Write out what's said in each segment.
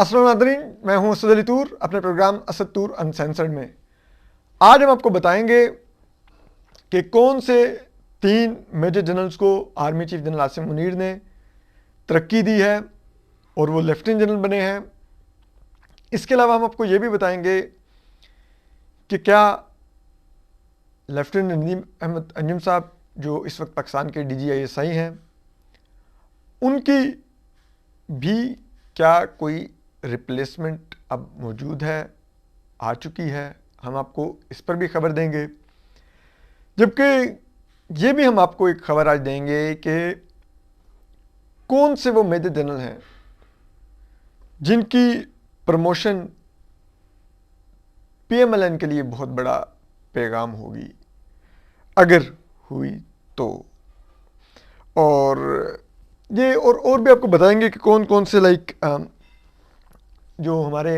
السلام ناظرین، میں ہوں اسد علی طور اپنے پروگرام اسد طور انسینسرڈ میں۔ آج ہم آپ کو بتائیں گے کہ کون سے 3 میجر جنرلز کو army chief general Asim Munir نے ترقی دی ہے اور وہ لیفٹیننٹ جنرل بنے ہیں۔ اس کے علاوہ ہم آپ کو یہ بھی بتائیں گے کہ کیا لیفٹیننٹ ندیم احمد انجم صاحب جو اس وقت پاکستان کے DGISI ہیں، ان کی بھی کیا کوئی ریپلیسمنٹ اب موجود ہے، آ چکی ہے۔ ہم آپ کو اس پر بھی خبر دیں گے، جبکہ یہ بھی ہم آپ کو ایک خبر آج دیں گے کہ کون سے وہ میجر جنرل ہیں جن کی پروموشن PMLN کے لیے بہت بڑا پیغام ہوگی اگر ہوئی تو، اور یہ اور بھی آپ کو بتائیں گے کہ کون کون سے جو ہمارے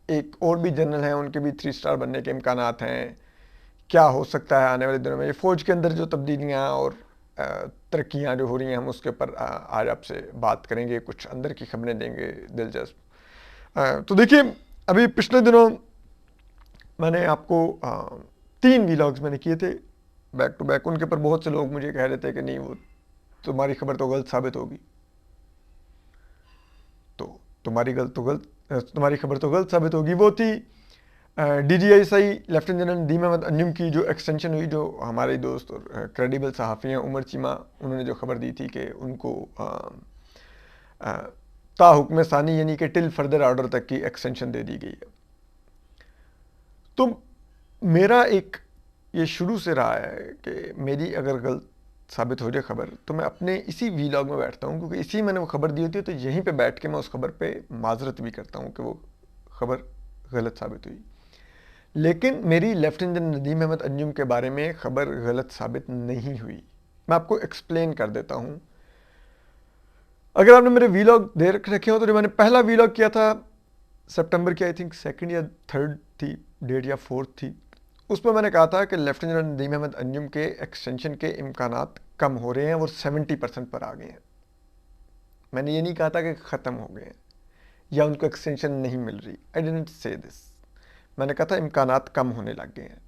ایک اور بھی جنرل ہیں، ان کے بھی 3 اسٹار بننے کے امکانات ہیں۔ کیا ہو سکتا ہے آنے والے دنوں میں، یہ فوج کے اندر جو تبدیلیاں اور ترقیاں جو ہو رہی ہیں، ہم اس کے اوپر آج آپ سے بات کریں گے، کچھ اندر کی خبریں دیں گے دلچسپ۔ تو دیکھیے، ابھی پچھلے دنوں میں نے آپ کو 3 ویلاگز میں نے کیے تھے بیک ٹو بیک۔ ان کے اوپر بہت سے لوگ مجھے کہہ رہے تھے کہ نہیں، وہ تمہاری خبر تو غلط ثابت ہوگی، تو تمہاری خبر تو غلط ثابت ہوگی۔ وہ تھی DGISI lieutenant general Nadeem Ahmed Anjum کی جو ایکسٹینشن ہوئی، جو ہمارے دوست اور کریڈیبل صحافی ہیں عمر چیمہ، انہوں نے جو خبر دی تھی کہ ان کو تا حکم ثانی یعنی کہ ٹل فردر آرڈر تک کی ایکسٹینشن دے دی گئی ہے۔ تو میرا ایک یہ شروع سے رہا ہے کہ میری اگر غلط ثابت ہو جائے خبر، تو میں اپنے اسی ویلاگ میں بیٹھتا ہوں، کیونکہ اسی میں نے وہ خبر دی ہوتی ہے، تو یہیں پہ بیٹھ کے میں اس خبر پہ معذرت بھی کرتا ہوں کہ وہ خبر غلط ثابت ہوئی۔ لیکن میری لیفٹیننٹ جنرل ندیم احمد انجم کے بارے میں خبر غلط ثابت نہیں ہوئی۔ میں آپ کو ایکسپلین کر دیتا ہوں۔ اگر آپ نے میرے ویلاگ دیکھ رکھے ہو تو جو میں نے پہلا ویلاگ کیا تھا سپٹمبر کی، آئی تھنک 2 یا 3 تھی ڈیٹ یا 4 تھی، اس میں نے کہا تھا کہ لیفٹیننٹ جنرل ندیم احمد انجم کے ایکسٹینشن کے امکانات کم ہو رہے ہیں، وہ 70% پر آ گئے ہیں۔ میں نے یہ نہیں کہا تھا کہ ختم ہو گئے ہیں یا ان کو ایکسٹینشن نہیں مل رہی۔ I didn't say this۔ میں نے کہا تھا امکانات کم ہونے لگ گئے ہیں،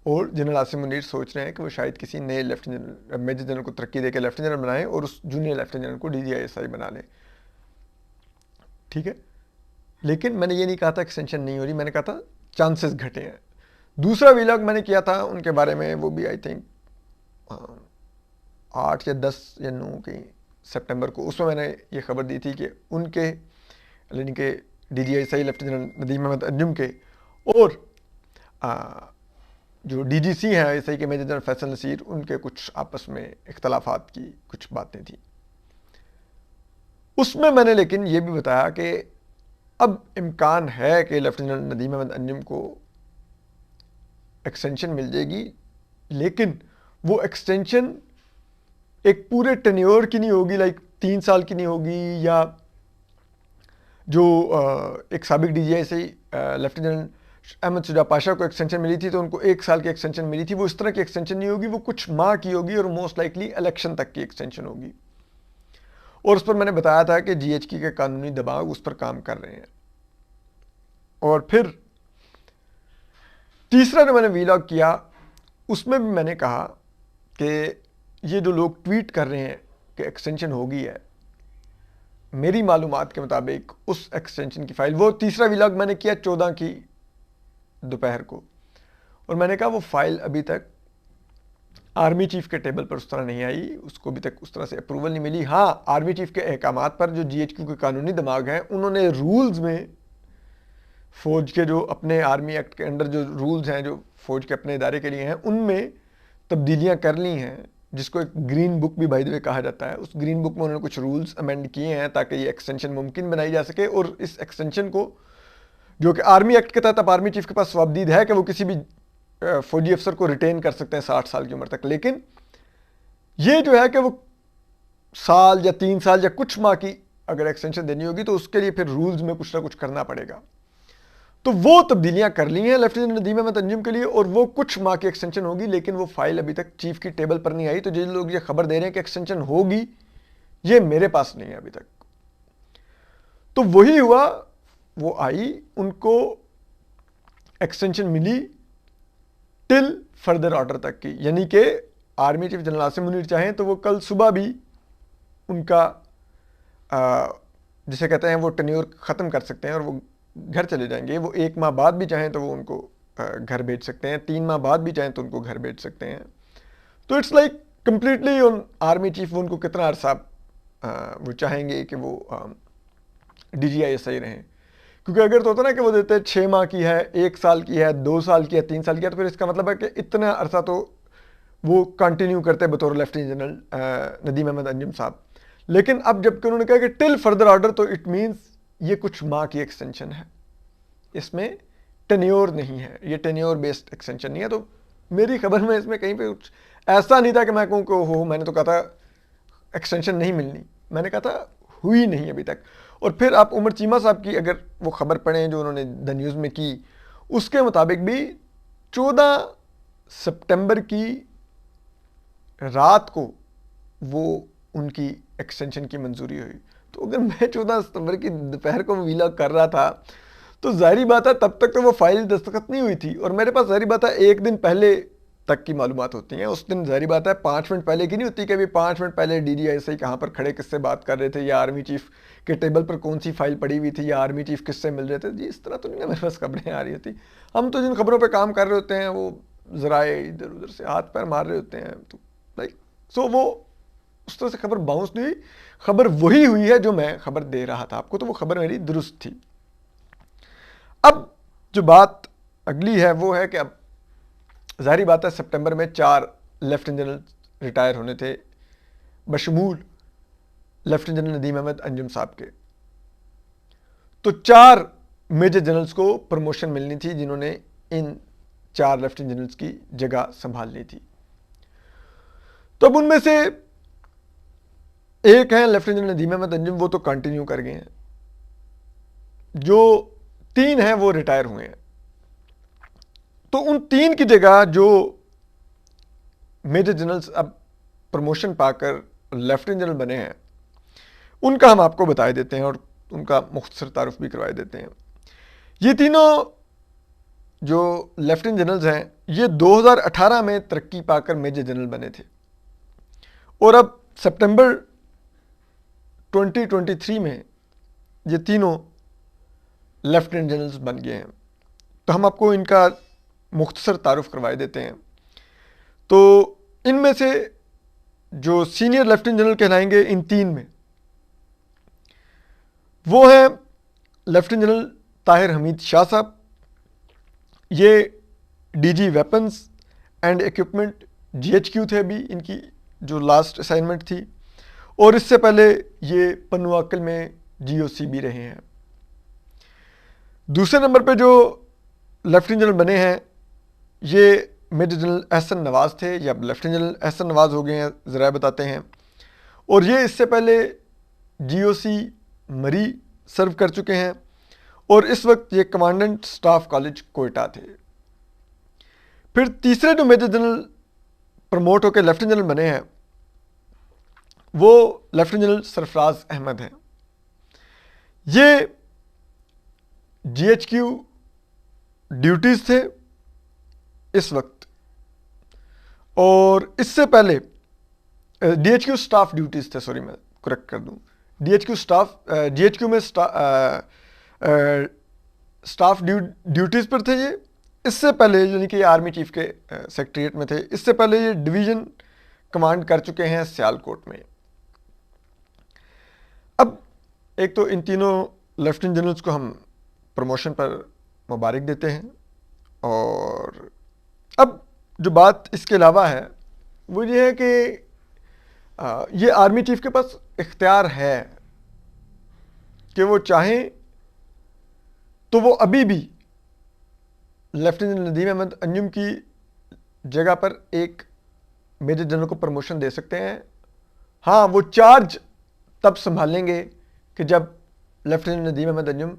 اور جنرل عاصم منیر سوچ رہے ہیں کہ وہ شاید کسی نئے لیفٹیننٹ میجر جنرل کو ترقی دے کے لیفٹیننٹ جنرل بنائیں اور اس جونیئر لیفٹیننٹ جنرل کو DGISI بنا لیں، ٹھیک ہے۔ لیکن میں نے یہ نہیں کہا تھا ایکسٹینشن نہیں ہو رہی، میں نے کہا تھا چانسز گھٹے ہیں۔ دوسرا ویلاگ میں نے کیا تھا ان کے بارے میں، وہ بھی آئی تھنک 8 یا 10 یا 9 کی سپٹمبر کو۔ اس میں نے یہ خبر دی تھی کہ ان کے یعنی کہ DGISI lieutenant general Nadeem Ahmed Anjum کے اور جو DGC ہیں ISI کے میجر جنرل فیصل نصیر، ان کے کچھ آپس میں اختلافات کی کچھ باتیں تھیں۔ اس میں نے لیکن یہ بھی بتایا کہ اب امکان ہے کہ لیفٹیننٹ جنرل ندیم احمد انجم کو ایکسٹینشن مل جائے گی، لیکن وہ ایکسٹینشن ایک پورے ٹینیور کی نہیں ہوگی، 3 سال کی نہیں ہوگی، یا جو ایک سابق DGISI لیفٹیننٹ جنرل احمد شجاع پاشا کو ایکسٹینشن ملی تھی تو ان کو 1 سال کی ایکسٹینشن ملی تھی، وہ اس طرح کی ایکسٹینشن نہیں ہوگی، وہ کچھ ماہ کی ہوگی اور موسٹ لائکلی الیکشن تک کی ایکسٹینشن ہوگی۔ اور اس پر میں نے بتایا تھا کہ GHQ کے قانونی دباؤ اس پر کام کر رہے ہیں۔ اور پھر تیسرا جو میں نے ویلاگ کیا، اس میں بھی میں نے کہا کہ یہ جو لوگ ٹویٹ کر رہے ہیں کہ ایکسٹینشن ہو گئی ہے، میری معلومات کے مطابق اس ایکسٹینشن کی فائل، وہ تیسرا ویلاگ میں نے کیا 14 کی دوپہر کو، اور میں نے کہا وہ فائل ابھی تک آرمی چیف کے ٹیبل پر اس طرح نہیں آئی، اس کو ابھی تک اس طرح سے اپروول نہیں ملی۔ ہاں، آرمی چیف کے احکامات پر جو GHQ کے قانونی دماغ ہیں، انہوں نے رولز میں فوج کے جو اپنے آرمی ایکٹ کے انڈر جو رولز ہیں جو فوج کے اپنے ادارے کے لیے ہیں، ان میں تبدیلیاں کر لی ہیں، جس کو ایک گرین بک بھی بائی دی وے کہا جاتا ہے۔ اس گرین بک میں انہوں نے کچھ رولز امینڈ کیے ہیں تاکہ یہ ایکسٹینشن ممکن بنائی جا سکے، اور اس ایکسٹینشن کو جو کہ آرمی ایکٹ کے تحت اب آرمی چیف کے پاس صوابدید ہے کہ وہ کسی بھی فوجی افسر کو ریٹین کر سکتے ہیں 60 سال کی عمر تک، لیکن یہ جو ہے کہ وہ سال یا 3 سال یا کچھ ماہ کی اگر ایکسٹینشن دینی ہوگی تو اس کے لیے پھر رولز میں کچھ نہ کچھ کرنا پڑے گا۔ تو وہ تبدیلیاں کر لی ہیں لیفٹیننٹ ندیم احمد انجم کے لیے، اور وہ کچھ ماہ کی ایکسٹینشن ہوگی، لیکن وہ فائل ابھی تک چیف کی ٹیبل پر نہیں آئی۔ تو جن لوگ یہ خبر دے رہے ہیں کہ ایکسٹینشن ہوگی، یہ میرے پاس نہیں ہے ابھی تک۔ تو وہی ہوا، وہ آئی، ان کو ایکسٹینشن ملی ٹل فردر آرڈر تک کی، یعنی کہ army chief general Asim Munir چاہیں تو وہ کل صبح بھی ان کا جسے کہتے ہیں وہ ٹینیور ختم کر سکتے ہیں اور وہ گھر چلے جائیں گے. وہ 1 ماہ بعد بھی چاہیں تو وہ ان کو گھر بھیج سکتے ہیں، 3 ماہ بعد بھی چاہیں تو ان کو گھر بھیج سکتے ہیں. تو it's like completely on army chief, وہ ان کو کتنا عرصہ وہ چاہیں گے کہ وہ ڈی جی آئی ایس آئی رہیں. کیونکہ اگر تو ہوتا نا کہ وہ دیتے 6 ماہ کی ہے، 1 سال کی ہے، 2 سال کی ہے، 3 سال کی ہے، تو پھر اس کا مطلب ہے کہ اتنا عرصہ تو وہ کنٹینیو کرتے بطور لیفٹیننٹ جنرل ندیم احمد انجم صاحب. لیکن اب جب کہ انہوں نے کہا کہ ٹل فردر آرڈر، تو اٹ مینس یہ کچھ ماہ کی ایکسٹینشن ہے، اس میں ٹینیور نہیں ہے، یہ ٹینیور بیسڈ ایکسٹینشن نہیں ہے. تو میری خبر میں اس میں کہیں پہ کچھ ایسا نہیں تھا کہ میں کہوں کہ میں نے تو کہا تھا ایکسٹینشن نہیں ملنی، میں نے کہا تھا ہوئی نہیں ابھی تک. اور پھر آپ عمر چیمہ صاحب کی اگر وہ خبر پڑھیں جو انہوں نے دا نیوز میں کی، اس کے مطابق بھی 14 سپٹمبر کی رات کو وہ ان کی ایکسٹینشن کی منظوری ہوئی. تو اگر میں 14 ستمبر کی دوپہر کو ویلاگ کر رہا تھا تو ظاہری بات ہے تب تک تو وہ فائل دستخط نہیں ہوئی تھی، اور میرے پاس ظاہری بات ہے 1 دن پہلے تک کی معلومات ہوتی ہیں. اس دن ظاہری بات ہے 5 منٹ پہلے کی نہیں ہوتی کہ ابھی 5 منٹ پہلے ڈی جی آئی ایس آئی کہاں پر کھڑے کس سے بات کر رہے تھے، یا آرمی چیف کے ٹیبل پر کون سی فائل پڑی ہوئی تھی، یا آرمی چیف کس سے مل رہے تھے. جی اس طرح تو نہیں نا میرے پاس خبریں آ رہی ہوتی. ہم تو جن خبروں پہ کام کر رہے ہوتے ہیں وہ ذرائع ادھر ادھر سے ہاتھ پیر مار رہے ہوتے ہیں. تو لائک سو وہ اس طرح سے خبر باؤنس نہیں ہوئی، خبر وہی ہوئی ہے جو میں خبر دے رہا تھا آپ کو، تو وہ خبر میری درست تھی. اب جو بات اگلی ہے وہ ہے کہ اب ظاہری بات ہے سپٹمبر میں 4 لیفٹیننٹ جنرل ریٹائر ہونے تھے بشمول لیفٹیننٹ جنرل ندیم احمد انجم صاحب کے. تو 4 میجر جنرلز کو پروموشن ملنی تھی جنہوں نے ان 4 لیفٹیننٹ جنرلز کی جگہ سنبھالنی تھی. تو اب ان میں سے ایک ہیں لیفٹیننٹ جنرل ندیم احمد انجم، وہ تو کنٹینیو کر گئے ہیں. جو 3 ہیں وہ ریٹائر ہوئے ہیں. تو ان 3 کی جگہ جو میجر جنرلز اب پروموشن پا کر لیفٹیننٹ جنرل بنے ہیں ان کا ہم آپ کو بتائے دیتے ہیں اور ان کا مختصر تعارف بھی کروائے دیتے ہیں. یہ تینوں جو لیفٹیننٹ جنرلز ہیں یہ 2018 میں ترقی پا کر میجر جنرل بنے تھے، اور اب سپٹمبر 2023 میں یہ تینوں لیفٹیننٹ جنرلز بن گئے ہیں. تو ہم آپ کو ان کا مختصر تعارف کروائے دیتے ہیں. تو ان میں سے جو سینئر لیفٹیننٹ جنرل کہلائیں گے ان 3 میں، وہ ہیں لیفٹیننٹ جنرل طاہر حمید شاہ صاحب، یہ D G weapons and equipment G H Q تھے ابھی ان کی جو لاسٹ اسائنمنٹ تھی، اور اس سے پہلے یہ پنو عقل میں جی او سی بھی رہے ہیں. دوسرے نمبر پہ جو لیفٹیننٹ جنرل بنے ہیں یہ میجر جنرل احسن نواز تھے، یا اب لیفٹیننٹ جنرل احسن نواز ہو گئے ہیں ذرائع بتاتے ہیں، اور یہ اس سے پہلے جی او سی مری سرو کر چکے ہیں، اور اس وقت یہ کمانڈنٹ سٹاف کالج کوئٹہ تھے. پھر تیسرے جو میجر جنرل پروموٹ ہو کے لیفٹیننٹ جنرل بنے ہیں وہ لیفٹیننٹ جنرل سرفراز احمد ہیں. یہ جی ایچ کیو ڈیوٹیز تھے اس وقت، اور اس سے پہلے D H Q staff duties تھے، سوری میں کریکٹ کر دوں، D H Q staff, G H Q میں سٹاف ڈیوٹیز پر تھے یہ. اس سے پہلے یعنی کہ یہ آرمی چیف کے سیکٹریٹ میں تھے، اس سے پہلے یہ ڈویژن کمانڈ کر چکے ہیں سیالکوٹ میں. اب ایک تو ان تینوں لیفٹیننٹ جنرلز کو ہم پروموشن پر مبارک دیتے ہیں، اور اب جو بات اس کے علاوہ ہے وہ یہ ہے کہ یہ آرمی چیف کے پاس اختیار ہے کہ وہ چاہیں تو وہ ابھی بھی لیفٹیننٹ جنرل ندیم احمد انجم کی جگہ پر ایک میجر جنرل کو پروموشن دے سکتے ہیں. ہاں وہ چارج تب سنبھالیں گے کہ جب lieutenant Nadeem Ahmed Anjum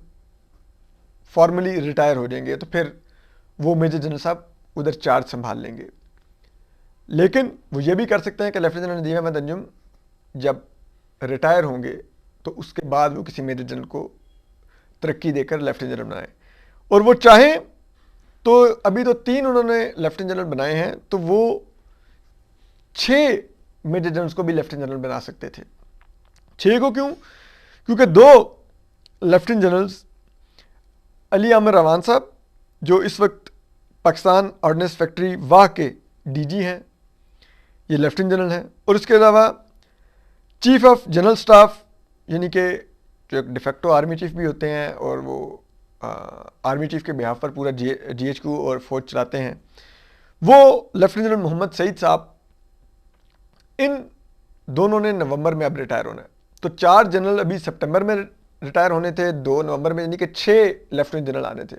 formally retire ہو جائیں گے، تو پھر وہ میجر جنرل صاحب ادھر چارج سنبھال لیں گے. لیکن وہ یہ بھی کر سکتے ہیں کہ لیفٹیننٹ جنرل ندیم احمد انجم جب ریٹائر ہوں گے تو اس کے بعد وہ کسی میجر جنرل کو ترقی دے کر لیفٹیننٹ جنرل بنائیں، اور وہ چاہیں تو ابھی تو 3 انہوں نے لیفٹیننٹ جنرل بنائے ہیں، تو وہ 6 میجر جنرلز کو بھی لیفٹیننٹ جنرل بنا سکتے تھے۔ 6 کو کیوں؟ کیونکہ 2 لیفٹیننٹ جنرلز علی عامر روان صاحب جو اس وقت پاکستان آرڈننس فیکٹری واہ کے ڈی جی ہیں، یہ لیفٹیننٹ جنرل ہیں، اور اس کے علاوہ چیف آف جنرل سٹاف یعنی کہ جو ایک ڈیفیکٹو آرمی چیف بھی ہوتے ہیں اور وہ آرمی چیف کے بہاف پر پورا جی ایچ کیو اور فوج چلاتے ہیں، وہ لیفٹیننٹ جنرل محمد سعید صاحب، ان دونوں نے نومبر میں اب ریٹائر ہونا ہے۔ تو 4 جنرل ابھی سپٹمبر میں ریٹائر ہونے تھے، 2 نومبر میں، یعنی کہ 6 لیفٹیننٹ جنرل آنے تھے۔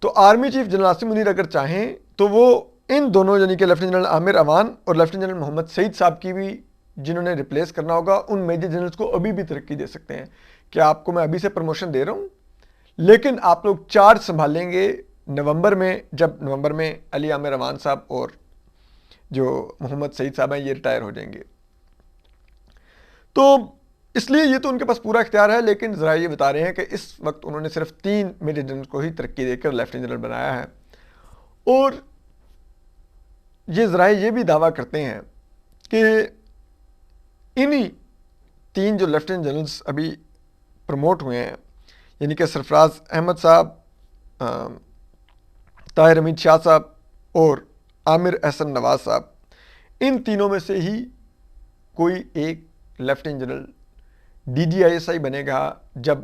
تو army chief general Asim Munir اگر چاہیں تو وہ ان دونوں یعنی کہ لیفٹیننٹ جنرل عامر اوان اور لیفٹیننٹ جنرل محمد سعید صاحب کی بھی جنہوں نے ریپلیس کرنا ہوگا، ان میجر جنرلز کو ابھی بھی ترقی دے سکتے ہیں کہ آپ کو میں ابھی سے پروموشن دے رہا ہوں، لیکن آپ لوگ چارج سنبھالیں گے نومبر میں، جب نومبر میں علی عامر اوان صاحب اور جو محمد سعید صاحب ہیں یہ ریٹائر ہو جائیں گے۔ تو اس لیے یہ تو ان کے پاس پورا اختیار ہے، لیکن ذرائع یہ بتا رہے ہیں کہ اس وقت انہوں نے صرف 3 میجر جنرل کو ہی ترقی دے کر لیفٹیننٹ جنرل بنایا ہے، اور یہ ذرائع یہ بھی دعویٰ کرتے ہیں کہ انہی 3 جو لیفٹیننٹ جنرلز ابھی پروموٹ ہوئے ہیں، یعنی کہ سرفراز احمد صاحب، طاہر حمید شاہ صاحب اور عامر احسن نواز صاحب، ان تینوں میں سے ہی کوئی ایک lieutenant general D G I S I بنے گا جب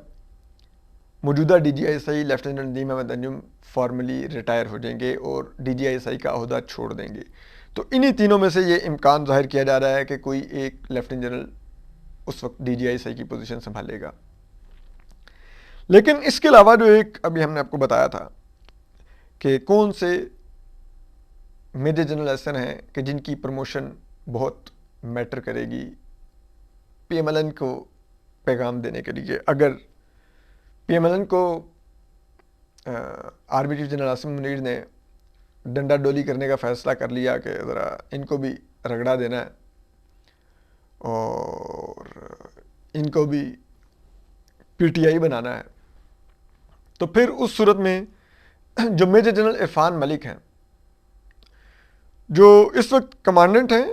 موجودہ D G I S I lieutenant general Nadeem Ahmed Anjum formally retire ہو جائیں گے اور ڈی جی آئی ایس آئی کا عہدہ چھوڑ دیں گے۔ تو انہی تینوں میں سے یہ امکان ظاہر کیا جا رہا ہے کہ کوئی ایک لیفٹیننٹ جنرل اس وقت ڈی جی آئی ایس آئی کی پوزیشن سنبھالے گا۔ لیکن اس کے علاوہ جو ایک ابھی ہم نے آپ کو بتایا تھا کہ کون سے میجر جنرل ایسے ہیں کہ جن کی پروموشن بہت میٹر کرے گی پی ایم ایل این کو پیغام دینے کے لیے، اگر پی ایم ایل این کو army chief general Asim Munir نے ڈنڈا ڈولی کرنے کا فیصلہ کر لیا کہ ذرا ان کو بھی رگڑا دینا ہے اور ان کو بھی پی ٹی آئی بنانا ہے، تو پھر اس صورت میں جو میجر جنرل عرفان ملک ہیں جو اس وقت کمانڈنٹ ہیں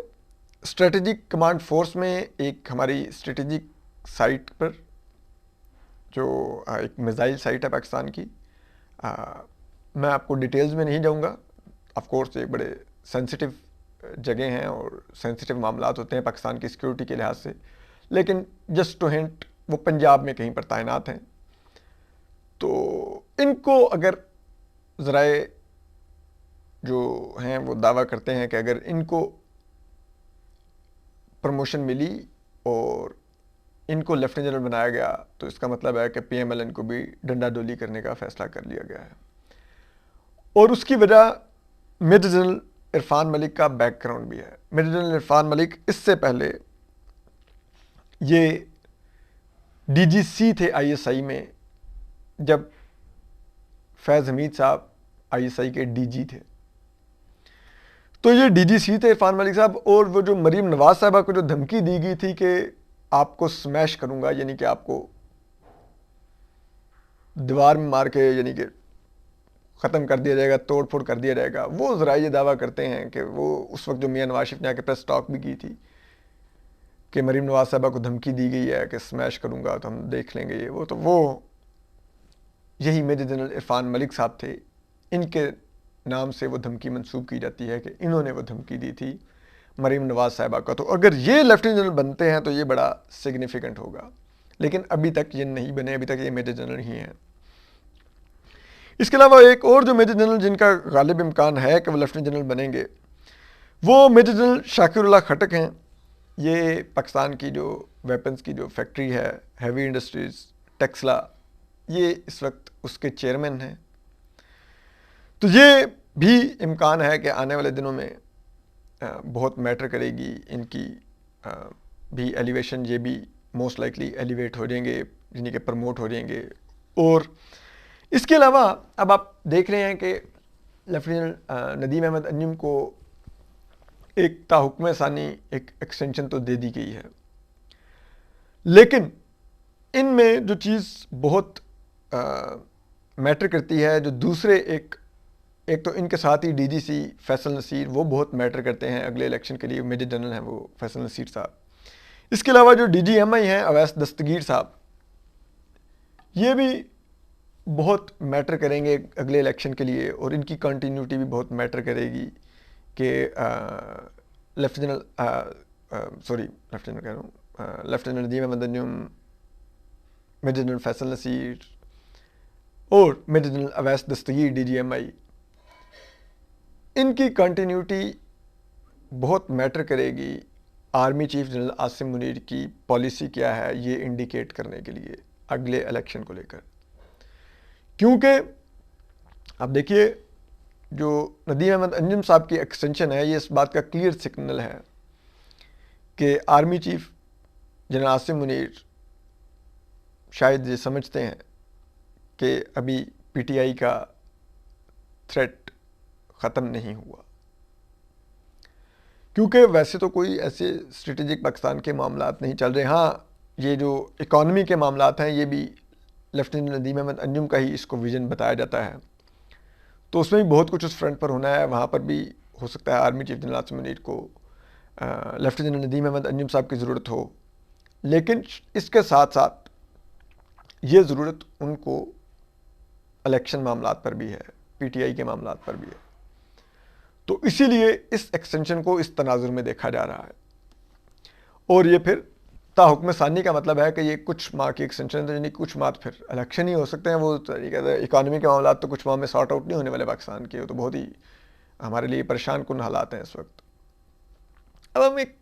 اسٹریٹجک کمانڈ فورس میں، ایک ہماری اسٹریٹجک سائٹ پر جو ایک میزائل سائٹ ہے پاکستان کی، میں آپ کو ڈیٹیلز میں نہیں جاؤں گا، آف کورس ایک بڑے سینسٹیو جگہ ہیں اور سینسٹیو معاملات ہوتے ہیں پاکستان کی سیکیورٹی کے لحاظ سے، لیکن جسٹ ٹو ہنٹ وہ پنجاب میں کہیں پر تعینات ہیں۔ تو ان کو اگر ذرائع جو ہیں وہ دعویٰ کرتے ہیں کہ اگر ان کو پروموشن ملی اور ان کو لیفٹیننٹ جنرل بنایا گیا تو اس کا مطلب ہے کہ پی ایم ایل این کو بھی ڈنڈا ڈولی کرنے کا فیصلہ کر لیا گیا ہے، اور اس کی وجہ میجر جنرل عرفان ملک کا بیک گراؤنڈ بھی ہے۔ میجر جنرل عرفان ملک اس سے پہلے یہ ڈی جی سی تھے آئی ایس آئی میں، جب فیض حمید صاحب آئی ایس آئی کے ڈی جی تھے، تو یہ ڈی جی سی تھے عرفان ملک صاحب، اور وہ جو مریم نواز صاحبہ کو جو دھمکی دی گئی تھی کہ آپ کو سمیش کروں گا، یعنی کہ آپ کو دیوار میں مار کے یعنی کہ ختم کر دیا جائے گا، توڑ پھوڑ کر دیا جائے گا، وہ ذرائع یہ دعویٰ کرتے ہیں کہ وہ اس وقت جو میاں نواز شریف نے آ کے پریس ٹاک بھی کی تھی کہ مریم نواز صاحبہ کو دھمکی دی گئی ہے کہ سمیش کروں گا تو ہم دیکھ لیں گے یہ وہ، تو وہ یہی میجر جنرل عرفان ملک صاحب تھے، ان کے نام سے وہ دھمکی منسوب کی جاتی ہے کہ انہوں نے وہ دھمکی دی تھی مریم نواز صاحبہ کا۔ تو اگر یہ لیفٹیننٹ جنرل بنتے ہیں تو یہ بڑا سگنیفیکنٹ ہوگا، لیکن ابھی تک یہ نہیں بنے، ابھی تک یہ میجر جنرل ہی ہیں۔ اس کے علاوہ ایک اور جو میجر جنرل جن کا غالب امکان ہے کہ وہ لیفٹیننٹ جنرل بنیں گے وہ میجر جنرل شاکر اللہ خٹک ہیں۔ یہ پاکستان کی جو ویپنز کی جو فیکٹری ہے ہیوی انڈسٹریز ٹیکسلا، یہ اس وقت اس کے چیئرمین ہیں۔ تو یہ بھی امکان ہے کہ آنے والے دنوں میں بہت میٹر کرے گی ان کی بھی ایلیویشن، یہ بھی موسٹ لائکلی ایلیویٹ ہو جائیں گے، یعنی کہ پروموٹ ہو جائیں گے۔ اور اس کے علاوہ اب آپ دیکھ رہے ہیں کہ لیفٹیننٹ ندیم احمد انجم کو ایک تاحکم ثانی ایک ایکسٹینشن تو دے دی گئی ہے، لیکن ان میں جو چیز بہت میٹر کرتی ہے، جو دوسرے ایک تو ان کے ساتھ ہی ڈی جی سی فیصل نصیر وہ بہت میٹر کرتے ہیں اگلے الیکشن کے لیے، میجر جنرل ہیں وہ فیصل نصیر صاحب. اس کے علاوہ جو ڈی جی ایم آئی ہیں اویس دستگیر صاحب، یہ بھی بہت میٹر کریں گے اگلے الیکشن کے لیے، اور ان کی کنٹینیوٹی بھی بہت میٹر کرے گی کہ lieutenant Nadeem Ahmed Anjum, major general Faisal Naseer اور major general Awais Dastgir D G M I, ان کی کنٹینیوٹی بہت میٹر کرے گی army chief general Asim Munir کی پالیسی کیا ہے یہ انڈیکیٹ کرنے کے لیے اگلے الیکشن کو لے کر. کیونکہ اب دیکھیے جو ندیم احمد انجم صاحب کی ایکسٹینشن ہے، یہ اس بات کا کلیئر سگنل ہے کہ army chief general Asim Munir شاید یہ سمجھتے ہیں کہ ابھی پی ٹی آئی کا تھریٹ ختم نہیں ہوا. کیونکہ ویسے تو کوئی ایسے اسٹریٹجک پاکستان کے معاملات نہیں چل رہے. ہاں یہ جو اکانومی کے معاملات ہیں یہ بھی لیفٹیننٹ ندیم احمد انجم کا ہی اس کو ویژن بتایا جاتا ہے، تو اس میں بھی بہت کچھ اس فرنٹ پر ہونا ہے. وہاں پر بھی ہو سکتا ہے army chief general Asim Munir کو لیفٹیننٹ ندیم احمد انجم صاحب کی ضرورت ہو، لیکن اس کے ساتھ ساتھ یہ ضرورت ان کو الیکشن معاملات پر بھی ہے، پی ٹی آئی کے معاملات پر بھی ہے. تو اسی لیے اس ایکسٹینشن کو اس تناظر میں دیکھا جا رہا ہے. اور یہ پھر تا حکم ثانی کا مطلب ہے کہ یہ کچھ ماہ کی ایکسٹینشن ہے، یعنی کچھ ماہ پھر الیکشن ہی ہو سکتے ہیں. وہ اکانومی کے معاملات تو کچھ ماہ میں سارٹ آؤٹ نہیں ہونے والے پاکستان کے، تو بہت ہی ہمارے لیے پریشان کن حالات ہیں اس وقت. اب ہم ایک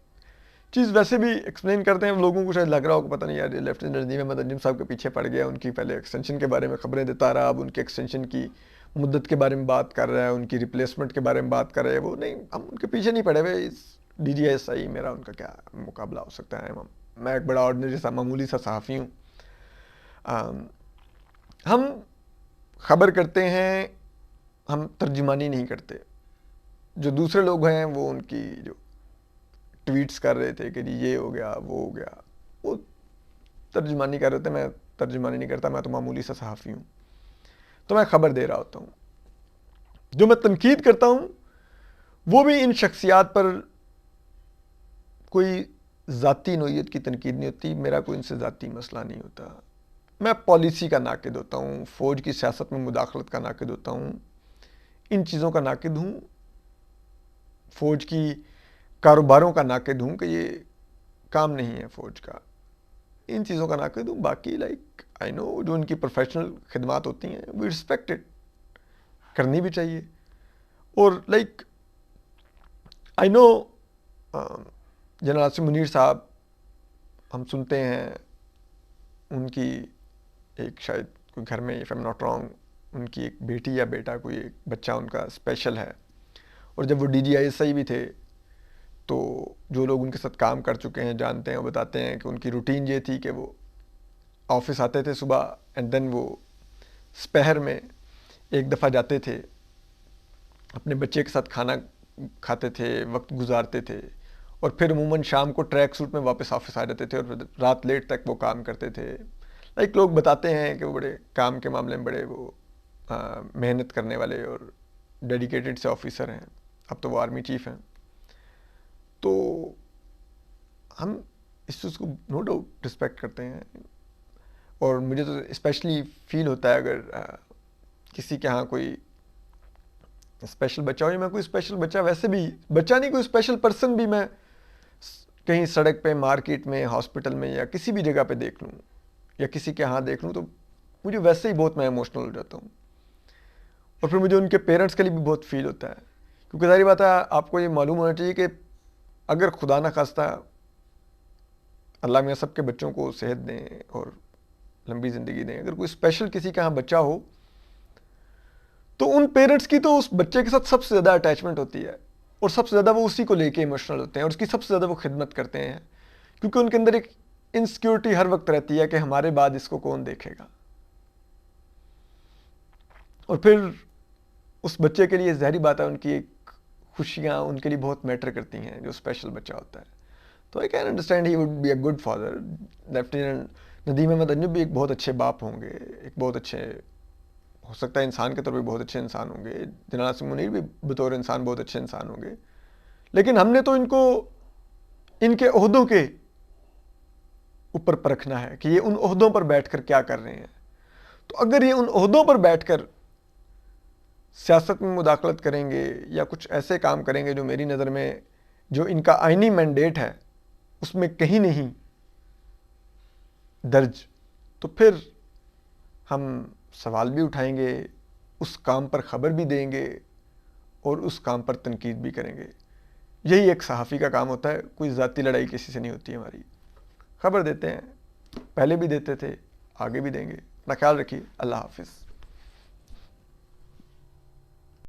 چیز ویسے بھی ایکسپلین کرتے ہیں، لوگوں کو شاید لگ رہا ہو کہ پتہ نہیں یار لیفٹیننٹ ندیم احمد انجم صاحب کے پیچھے پڑ گیا، ان کی پہلے ایکسٹینشن کے بارے میں خبریں دیتا رہا، اب ان کے ایکسٹینشن کی مدت کے بارے میں بات کر رہا ہے، ان کی ریپلیسمنٹ کے بارے میں بات کر رہے ہیں. وہ نہیں، ہم ان کے پیچھے نہیں پڑے ہوئے. ڈی جی ایس آئی میرا ان کا کیا مقابلہ ہو سکتا ہے؟ میں ایک بڑا آرڈنری سا معمولی سا صحافی ہوں. ہم خبر کرتے ہیں، ہم ترجمانی نہیں کرتے. جو دوسرے لوگ ہیں وہ ان کی جو ٹویٹس کر رہے تھے کہ جی یہ ہو گیا وہ ہو گیا، وہ ترجمانی کر رہے تھے. میں ترجمانی نہیں کرتا، میں تو معمولی سا صحافی ہوں، تو میں خبر دے رہا ہوتا ہوں. جو میں تنقید کرتا ہوں وہ بھی ان شخصیات پر کوئی ذاتی نوعیت کی تنقید نہیں ہوتی. میرا کوئی ان سے ذاتی مسئلہ نہیں ہوتا. میں پالیسی کا ناقد ہوتا ہوں، فوج کی سیاست میں مداخلت کا ناقد ہوتا ہوں، ان چیزوں کا ناقد ہوں، فوج کی کاروباروں کا ناقد ہوں کہ یہ کام نہیں ہے فوج کا، ان چیزوں کا ناقد ہوں. باقی لائک آئی نو جو ان کی پروفیشنل خدمات ہوتی ہیں وی رسپیکٹڈ، کرنی بھی چاہیے. اور like I know general Asim Munir sahib, ہم سنتے ہیں ان کی ایک شاید کوئی گھر میں if am not wrong in کی ایک بیٹی یا بیٹا، کوئی ایک بچہ ان کا اسپیشل ہے. اور جب وہ ڈی جی آئی ایس آئی بھی تھے تو جو لوگ ان کے ساتھ کام کر چکے ہیں جانتے ہیں، وہ بتاتے ہیں کہ ان کی روٹین یہ تھی کہ وہ آفس آتے تھے صبح، اینڈ دین وہ سپہر میں ایک دفعہ جاتے تھے، اپنے بچے کے ساتھ کھانا کھاتے تھے، وقت گزارتے تھے، اور پھر عموماً شام کو ٹریک سوٹ میں واپس آفس آ جاتے تھے، اور رات لیٹ تک وہ کام کرتے تھے. لائک لوگ بتاتے ہیں کہ وہ بڑے کام کے معاملے میں بڑے وہ محنت کرنے والے اور ڈیڈیکیٹڈ سے آفیسر ہیں. اب تو وہ آرمی چیف ہیں. تو ہم اس چیز کو نو ڈاؤٹ رسپیکٹ کرتے ہیں. اور مجھے تو اسپیشلی فیل ہوتا ہے اگر کسی کے ہاں کوئی اسپیشل بچہ ہو، یا میں کوئی اسپیشل بچہ، ویسے بھی بچہ نہیں، کوئی اسپیشل پرسن بھی میں کہیں سڑک پہ، مارکیٹ میں، ہاسپٹل میں، یا کسی بھی جگہ پہ دیکھ لوں، یا کسی کے ہاں دیکھ لوں، تو مجھے ویسے ہی بہت میں ایموشنل ہو جاتا ہوں. اور پھر مجھے ان کے پیرنٹس کے لیے بھی بہت فیل ہوتا ہے. کیونکہ ظاہری بات ہے آپ کو یہ معلوم ہونا چاہیے کہ اگر خدا نہ خواستہ اللہ میاں سب کے بچوں کو صحت دیں اور لمبی زندگی دیں، اگر کوئی اسپیشل کسی کا ہاں بچہ ہو تو ان پیرنٹس کی تو اس بچے کے ساتھ سب سے زیادہ اٹیچمنٹ ہوتی ہے، اور سب سے زیادہ وہ اسی کو لے کے ایموشنل ہوتے ہیں، اور اس کی سب سے زیادہ وہ خدمت کرتے ہیں. کیونکہ ان کے اندر ایک انسیکیورٹی ہر وقت رہتی ہے کہ ہمارے بعد اس کو کون دیکھے گا. اور پھر اس بچے کے لیے ظاہری بات ہے ان کی ایک خوشیاں ان کے لیے بہت میٹر کرتی ہیں جو اسپیشل بچہ ہوتا ہے. تو I can understand he would be a good father. Lieutenant Nadeem Ahmed Anjum بھی ایک بہت اچھے باپ ہوں گے، ایک بہت اچھے، ہو سکتا ہے انسان کے طور پہ بہت اچھے انسان ہوں گے، جنرل ناصر منیر بھی بطور انسان بہت اچھے انسان ہوں گے، لیکن ہم نے تو ان کو ان کے عہدوں کے اوپر پرکھنا ہے کہ یہ ان عہدوں پر بیٹھ کر کیا کر رہے ہیں. تو اگر یہ ان عہدوں پر بیٹھ کر سیاست میں مداخلت کریں گے یا کچھ ایسے کام کریں گے جو میری نظر میں جو ان کا آئینی مینڈیٹ ہے اس میں کہیں نہیں درج، تو پھر ہم سوال بھی اٹھائیں گے، اس کام پر خبر بھی دیں گے اور اس کام پر تنقید بھی کریں گے. یہی ایک صحافی کا کام ہوتا ہے، کوئی ذاتی لڑائی کسی سے نہیں ہوتی ہماری. خبر دیتے ہیں، پہلے بھی دیتے تھے، آگے بھی دیں گے. اپنا خیال رکھیے. اللہ حافظ.